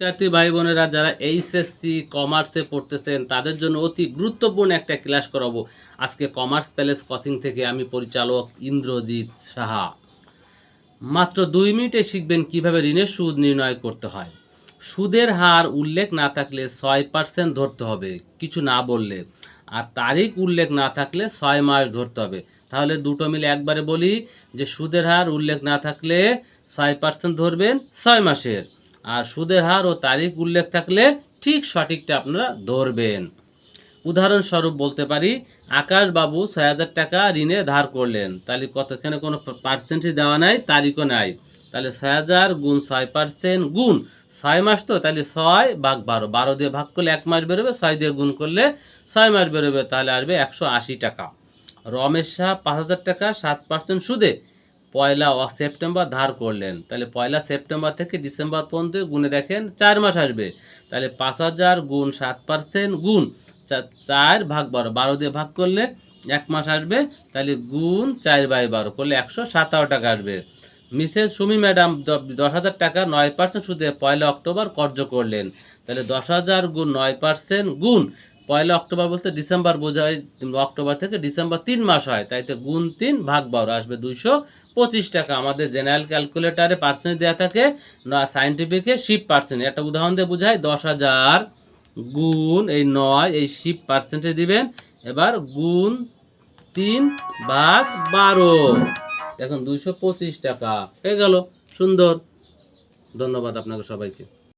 শিক্ষার্থী ভাই বোনেরা যারা এইচএসসি কমার্সে পড়তেছেন তাদের জন্য অতি গুরুত্বপূর্ণ একটা ক্লাস করাবো আজকে কমার্স প্যালেস কোচিং থেকে। আমি পরিচালক ইন্দ্রজিৎ সাহা। মাত্র 2 মিনিটে শিখবেন কিভাবে ঋণের সুদ নির্ণয় করতে হয়। সুদের হার উল্লেখ না থাকলে 6% ধরতে হবে কিছু না বললে, আর তারিখ উল্লেখ না থাকলে 6 মাস ধরতে হবে। তাহলে দুটো মিলে একবারে বলি যে সুদের হার উল্লেখ না থাকলে 6% ধরবেন 6 মাসের, আর সুদের হার ও তারিখ উল্লেখ থাকলে ঠিক সঠিকটা আপনারা ধরবেন। উদাহরণস্বরূপ বলতে পারি, আকাশবাবু 6,000 টাকা ঋণে ধার করলেন, তাহলে কত, এখানে কোনো পার্সেন্টেজ দেওয়া নাই, তারিখও নাই। তাহলে 6,000 গুণ 6% গুণ 6 মাস, তো তাহলে 6/12, 12 দিয়ে ভাগ করলে 1 মাস বেরোবে, 6 দিয়ে গুণ করলে 6 মাস বেরোবে, তাহলে আসবে 180 টাকা। রমেশ শাহ 5,000 টাকা 7% সুদে 1 সেপ্টেম্বর ধার করলেন, তাহলে 1 সেপ্টেম্বর থেকে ডিসেম্বর পর্যন্ত গুণে দেখেন 4 মাস আসবে, তাহলে 5,000 গুণ 7% গুণ 4/12, 12 দিয়ে ভাগ করলে 1 মাস আসবে, তাহলে গুণ 4/12 করলে 117 টাকা আসবে। মিসেস সুমি ম্যাডাম 10,000 টাকা 9% সুদে 1 অক্টোবর কর্য করলেন, তাহলে 10,000 গুণ 9% গুণ 1 অক্টোবর বলতে ডিসেম্বর বোঝায়, অক্টোবর থেকে ডিসেম্বর 3 মাস হয়, তাই তো গুণ 3/12 আসবে 225 টাকা। আমাদের জেনারেল ক্যালকুলেটারে পার্সেন্ট দেওয়া থাকে, না সাইন্টিফিকে 10%। একটা উদাহরণ দিয়ে বোঝায়, 10,000 গুণ এই 9, এই 10% দিবেন, এবার গুণ 3/12, এখন 225 টাকা হয়ে গেল। সুন্দর, ধন্যবাদ আপনাকে সবাইকে।